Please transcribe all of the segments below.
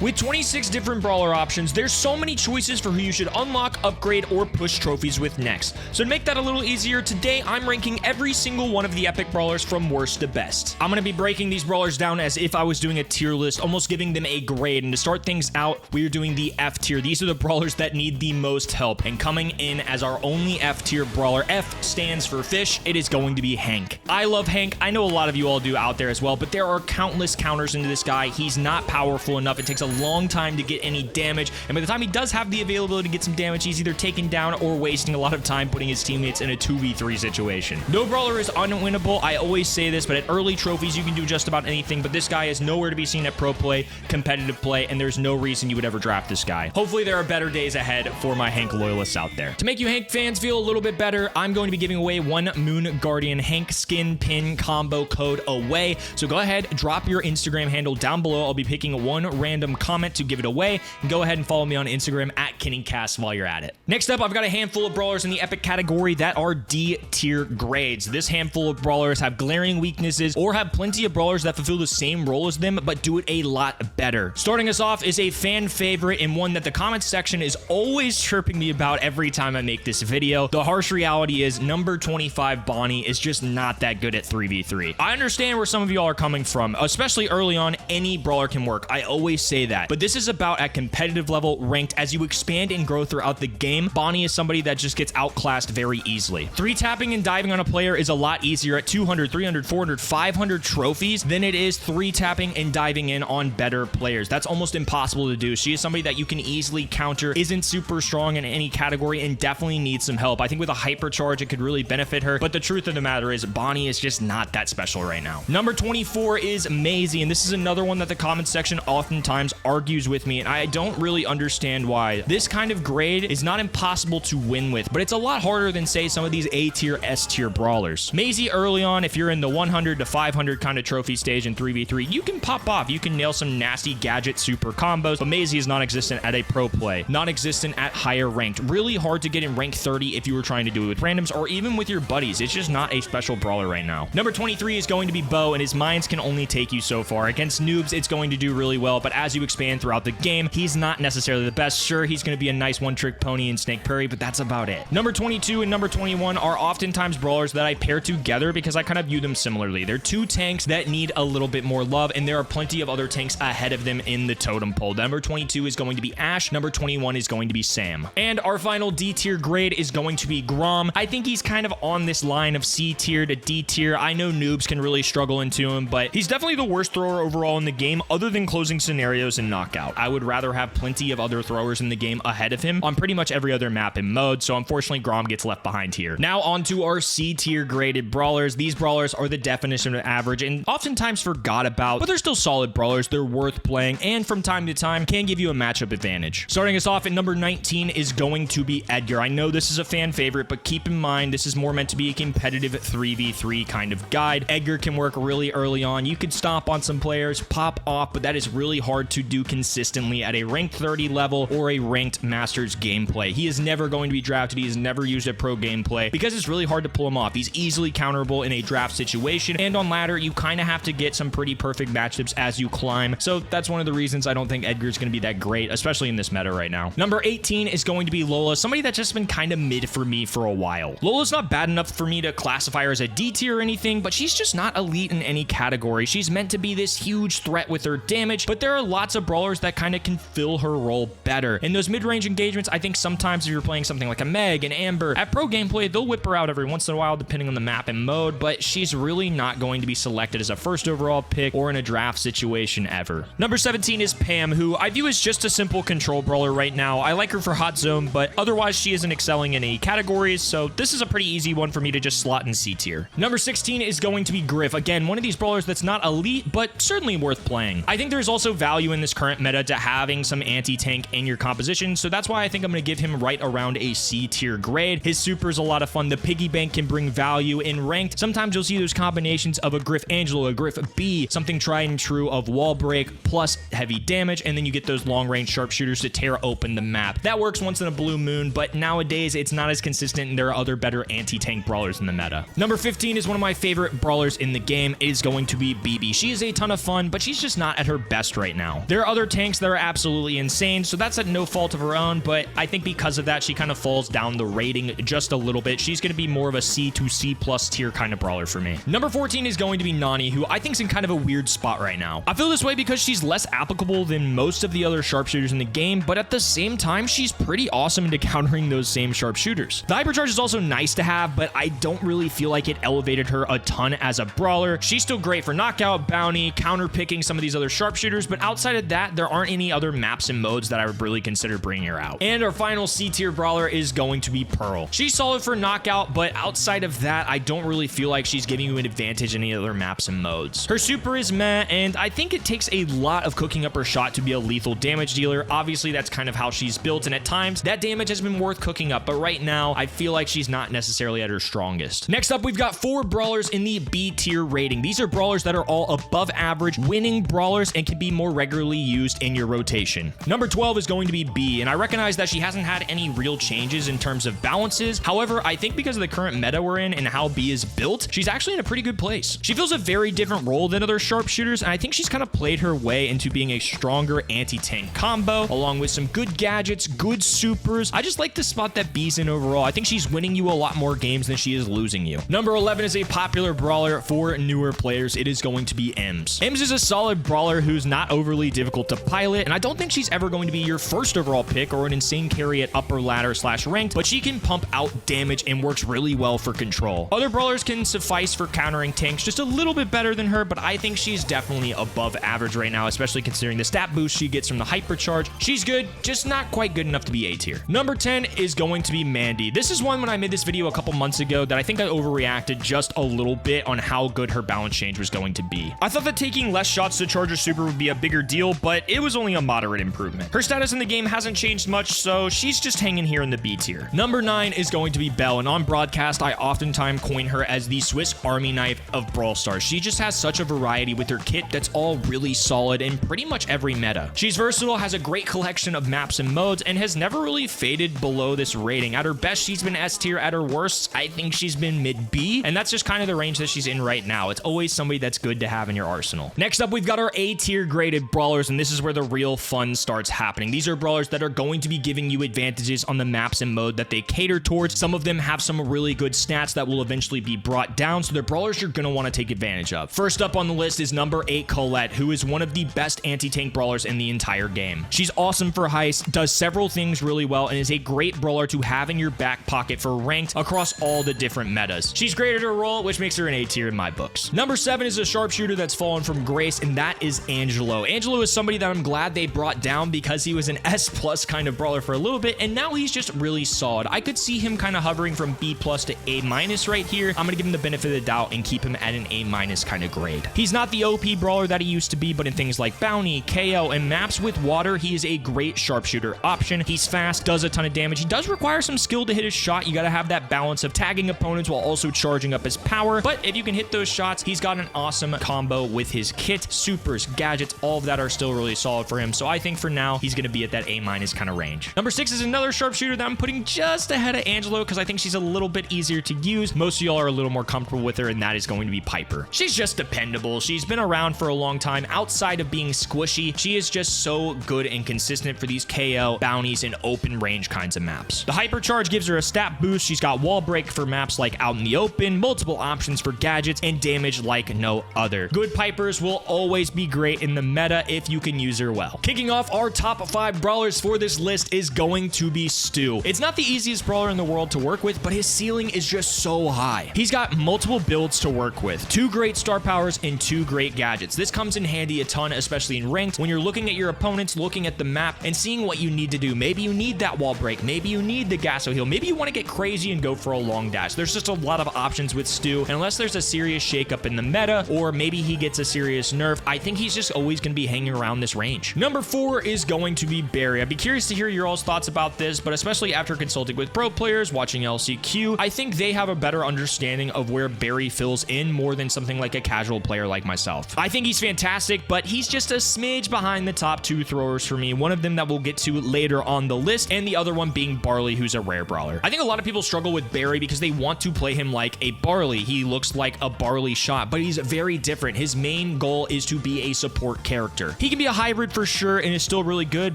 With 26 different brawler options, there's so many choices for who you should unlock, upgrade, or push trophies with next. So to make that a little easier, today I'm ranking every single one of the epic brawlers from worst to best. I'm going to be breaking these brawlers down as if I was doing a tier list, almost giving them a grade. And to start things out, we're doing the F tier. These are the brawlers that need the most help. And coming in as our only F tier brawler, F stands for fish, it is going to be Hank. I love Hank. I know a lot of you all do out there as well, but there are countless counters into this guy. He's not powerful enough. It takes a long time to get any damage, and by the time he does have the availability to get some damage, he's either taken down or wasting a lot of time putting his teammates in a 2v3 situation. No brawler is unwinnable. I always say this, but at early trophies you can do just about anything, but this guy is nowhere to be seen at pro play, competitive play, and there's no reason you would ever draft this guy. Hopefully there are better days ahead for my Hank loyalists out there. To make you Hank fans feel a little bit better, I'm going to be giving away one Moon Guardian Hank skin pin combo code away, so go ahead, drop your Instagram handle down below. I'll be picking one random comment to give it away, and go ahead and follow me on Instagram at KinningCast while you're at it. Next up, I've got a handful of brawlers in the epic category that are D tier grades. This handful of brawlers have glaring weaknesses or have plenty of brawlers that fulfill the same role as them but do it a lot better. Starting us off is a fan favorite and one that the comments section is always chirping me about every time I make this video. The harsh reality is number 25 Bonnie is just not that good at 3v3. I understand where some of y'all are coming from, especially early on. Any brawler can work. I always say that, but this is about at competitive level, ranked. As you expand and grow throughout the game, Bonnie is somebody that just gets outclassed very easily. 3-tapping and diving on a player is a lot easier at 200, 300, 400, 500 trophies than it is 3-tapping and diving in on better players. That's almost impossible to do. She is somebody that you can easily counter, isn't super strong in any category, and definitely needs some help. I think with a hypercharge, it could really benefit her, but the truth of the matter is Bonnie is just not that special right now. Number 24 is Maisie, and this is another one that the comments section oftentimes argues with me, and I don't really understand why. This kind of grade is not impossible to win with, but it's a lot harder than, say, some of these A tier, S tier brawlers. Maisie early on, if you're in the 100 to 500 kind of trophy stage in 3v3, you can pop off. You can nail some nasty gadget super combos, but Maisie is non-existent at a pro play, non-existent at higher ranked. Really hard to get in rank 30 if you were trying to do it with randoms or even with your buddies. It's just not a special brawler right now. Number 23 is going to be Bo, and his mines can only take you so far. Against noobs, it's going to do really well, but as you expand throughout the game, he's not necessarily the best. Sure, he's going to be a nice one-trick pony in Snake Prairie, but that's about it. Number 22 and number 21 are oftentimes brawlers that I pair together because I kind of view them similarly. They're two tanks that need a little bit more love, and there are plenty of other tanks ahead of them in the totem pole. Number 22 is going to be Ash. Number 21 is going to be Sam. And our final D tier grade is going to be Grom. I think he's kind of on this line of C tier to D tier. I know noobs can really struggle into him, but he's definitely the worst thrower overall in the game other than closing scenarios and knockout. I would rather have plenty of other throwers in the game ahead of him on pretty much every other map and mode, so unfortunately Grom gets left behind here. Now on to our C tier graded brawlers. These brawlers are the definition of average and oftentimes forgot about, but they're still solid brawlers. They're worth playing and from time to time can give you a matchup advantage. Starting us off at number 19 is going to be Edgar. I know this is a fan favorite, but keep in mind this is more meant to be a competitive 3v3 kind of guide. Edgar can work really early on. You could stomp on some players, pop off, but that is really hard to do consistently at a ranked 30 level or a ranked Masters gameplay. He is never going to be drafted. He is never used at pro gameplay because it's really hard to pull him off. He's easily counterable in a draft situation, and on ladder, you kind of have to get some pretty perfect matchups as you climb. So that's one of the reasons I don't think Edgar's going to be that great, especially in this meta right now. Number 18 is going to be Lola, somebody that's just been kind of mid for me for a while. Lola's not bad enough for me to classify her as a D tier or anything, but she's just not elite in any category. She's meant to be this huge threat with her damage, but there are lots of brawlers that kind of can fill her role better. In those mid-range engagements, I think sometimes if you're playing something like a Meg, an Amber, at pro gameplay, they'll whip her out every once in a while depending on the map and mode, but she's really not going to be selected as a first overall pick or in a draft situation ever. Number 17 is Pam, who I view as just a simple control brawler right now. I like her for hot zone, but otherwise she isn't excelling in any categories, so this is a pretty easy one for me to just slot in C tier. Number 16 is going to be Griff. Again, one of these brawlers that's not elite, but certainly worth playing. I think there's also value in this current meta to having some anti-tank in your composition, so that's why I think I'm going to give him right around a C tier grade. His super is a lot of fun. The piggy bank can bring value in ranked. Sometimes you'll see those combinations of a Griff Angelo, a Griff B, something tried and true of wall break plus heavy damage, and then you get those long range sharpshooters to tear open the map. That works once in a blue moon, but nowadays it's not as consistent and there are other better anti-tank brawlers in the meta. Number 15 is one of my favorite brawlers in the game. It is going to be BB. She is a ton of fun, but she's just not at her best right now. There are other tanks that are absolutely insane, so that's at no fault of her own, but I think because of that, she kind of falls down the rating just a little bit. She's going to be more of a C to C plus tier kind of brawler for me. Number 14 is going to be Nani, who I think is in kind of a weird spot right now. I feel this way because she's less applicable than most of the other sharpshooters in the game, but at the same time, she's pretty awesome into countering those same sharpshooters. The hypercharge is also nice to have, but I don't really feel like it elevated her a ton as a brawler. She's still great for knockout, bounty, counter picking some of these other sharpshooters, but outside of that, there aren't any other maps and modes that I would really consider bringing her out. And our final C tier brawler is going to be Pearl. She's solid for knockout, but outside of that, I don't really feel like she's giving you an advantage in any other maps and modes. Her super is meh, and I think it takes a lot of cooking up her shot to be a lethal damage dealer. Obviously, that's kind of how she's built, and at times, that damage has been worth cooking up, but right now, I feel like she's not necessarily at her strongest. Next up, we've got 4 brawlers in the B tier rating. These are brawlers that are all above average, winning brawlers, and can be more regularly used in your rotation. Number 12 is going to be B, and I recognize that she hasn't had any real changes in terms of balances. However, I think because of the current meta we're in and how B is built, she's actually in a pretty good place. She feels a very different role than other sharpshooters, and I think she's kind of played her way into being a stronger anti-tank combo, along with some good gadgets, good supers. I just like the spot that B's in overall. I think she's winning you a lot more games than she is losing you. Number 11 is a popular brawler for newer players. It is going to be Ems. Ems is a solid brawler who's not overly difficult to pilot, and I don't think she's ever going to be your first overall pick or an insane carry at upper ladder / ranked, but she can pump out damage and works really well for control. Other brawlers can suffice for countering tanks just a little bit better than her, but I think she's definitely above average right now, especially considering the stat boost she gets from the hypercharge. She's good, just not quite good enough to be A tier. Number 10 is going to be Mandy. This is one when I made this video a couple months ago that I think I overreacted just a little bit on how good her balance change was going to be. I thought that taking less shots to charge her super would be a bigger deal, but it was only a moderate improvement. Her status in the game hasn't changed much, so she's just hanging here in the B tier. Number 9 is going to be Belle, and on broadcast, I oftentimes coin her as the Swiss Army knife of Brawl Stars. She just has such a variety with her kit that's all really solid in pretty much every meta. She's versatile, has a great collection of maps and modes, and has never really faded below this rating. At her best, she's been S tier. At her worst, I think she's been mid B, and that's just kind of the range that she's in right now. It's always somebody that's good to have in your arsenal. Next up, we've got our A tier graded brawlers, and this is where the real fun starts happening. These are brawlers that are going to be giving you advantages on the maps and mode that they cater towards. Some of them have some really good stats that will eventually be brought down, so they're brawlers you're going to want to take advantage of. First up on the list is number 8, Colette, who is one of the best anti-tank brawlers in the entire game. She's awesome for heist, does several things really well, and is a great brawler to have in your back pocket for ranked across all the different metas. She's great at her role, which makes her an A tier in my books. Number 7 is a sharpshooter that's fallen from grace, and that is Angelo. Angelo is somebody that I'm glad they brought down because he was an S+ kind of brawler for a little bit, and now he's just really solid. I could see him kind of hovering from B+ to A- right here. I'm gonna give him the benefit of the doubt and keep him at an A- kind of grade. He's not the OP brawler that he used to be, but in things like bounty, KO, and maps with water, he is a great sharpshooter option. He's fast, does a ton of damage. He does require some skill to hit his shot. You gotta have that balance of tagging opponents while also charging up his power, but if you can hit those shots, he's got an awesome combo with his kit, supers, gadgets, all of that are still really solid for him, so I think for now, he's gonna be at that A- kind of range. Number 6 is another sharpshooter that I'm putting just ahead of Angelo because I think she's a little bit easier to use. Most of y'all are a little more comfortable with her, and that is going to be Piper. She's just dependable. She's been around for a long time. Outside of being squishy, she is just so good and consistent for these KO, bounties, and open range kinds of maps. The hypercharge gives her a stat boost. She's got wall break for maps like out in the open, multiple options for gadgets, and damage like no other. Good Pipers will always be great in the meta if you can use her well. Kicking off our top 5 brawlers for this list is going to be Stu. It's not the easiest brawler in the world to work with, but his ceiling is just so high. He's got multiple builds to work with, 2 great star powers and 2 great gadgets. This comes in handy a ton, especially in ranked, when you're looking at your opponents, looking at the map, and seeing what you need to do. Maybe you need that wall break, maybe you need the Gasso heal, maybe you want to get crazy and go for a long dash. There's just a lot of options with Stu, and unless there's a serious shakeup in the meta, or maybe he gets a serious nerf, I think he's just always going to be hanging around this range. Number 4 is going to be Barry. I'd be curious to hear your all's thoughts about this, but especially after consulting with pro players, watching LCQ, I think they have a better understanding of where Barry fills in more than something like a casual player like myself. I think he's fantastic, but he's just a smidge behind the top 2 throwers for me, one of them that we'll get to later on the list, and the other one being Barley, who's a rare brawler. I think a lot of people struggle with Barry because they want to play him like a Barley. He looks like a Barley shot, but he's very different. His main goal is to be a support character. He can be a hybrid for sure and is still really good,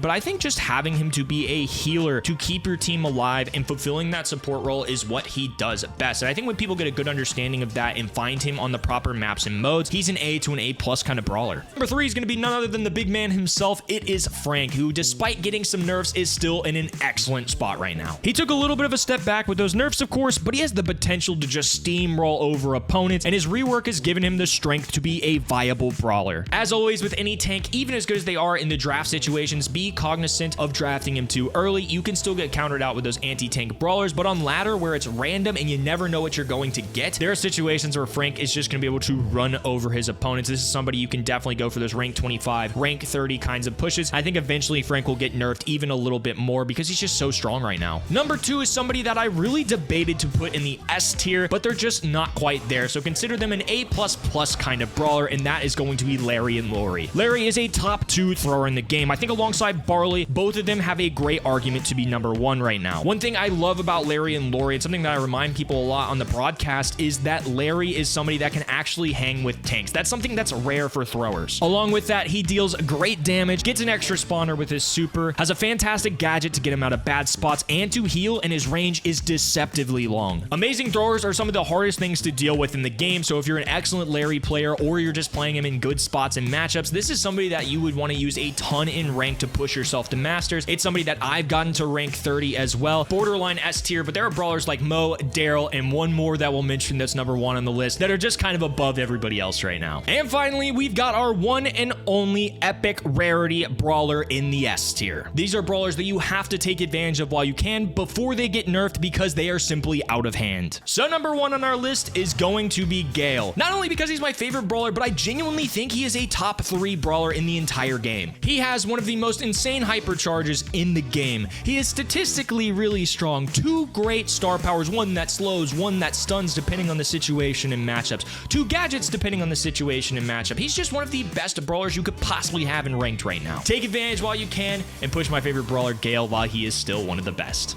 but I think just having him to be a healer to keep your team alive and fulfilling that support role is what he does best. And I think when people get a good understanding of that and find him on the proper maps and modes, he's an A to an A+ kind of brawler. Number 3 is going to be none other than the big man himself. It is Frank, who despite getting some nerfs is still in an excellent spot right now. He took a little bit of a step back with those nerfs, of course, but he has the potential to just steamroll over opponents, and his rework has given him the strength to be a viable brawler. As always with any tank, even as good as they are in the draft situations, be cognizant of drafting him too early. You can still get countered out with those anti-tank brawlers, but on ladder where it's random and you never know what you're going to get, there are situations where Frank is just going to be able to run over his opponents. This is somebody you can definitely go for those rank 25, rank 30 kinds of pushes. I think eventually Frank will get nerfed even a little bit more because he's just so strong right now. Number 2 is somebody that I really debated to put in the S tier, but they're just not quite there. So consider them an A++ kind of brawler, and that is going to be Larry and Lori. Larry is a top 2 thrower in the game. I think alongside Barley, both of them have a great argument to be number 1 right now. One thing I love about Larry and Lori, and something that I remind people a lot on the broadcast, is that Larry is somebody that can actually hang with tanks. That's something that's rare for throwers. Along with that, he deals great damage, gets an extra spawner with his super, has a fantastic gadget to get him out of bad spots and to heal, and his range is deceptively long. Amazing throwers are some of the hardest things to deal with in the game, so if you're an excellent Larry player or you're just playing him in good spots and matchups, this is somebody that you would want to use a ton in rank to push yourself to masters. It's somebody that I've gotten to rank 30 as well. Borderline S tier, but there are brawlers like Mo, Daryl, and one more that we'll mention that's number 1 on the list that are just kind of above everybody else right now. And finally, we've got our one and only epic rarity brawler in the S tier. These are brawlers that you have to take advantage of while you can before they get nerfed because they are simply out of hand. So number 1 on our list is going to be Gale. Not only because he's my favorite brawler, but I genuinely think he is a top 3 brawler in the entire game. He has one of the most insane hypercharges in the game. He is statistically really strong. 2 great star powers, one that slows, one that stuns depending on the situation and matchups. 2 gadgets depending on the situation and matchup. He's just one of the best brawlers you could possibly have in ranked right now. Take advantage while you can and push my favorite brawler, Gale, while he is still one of the best.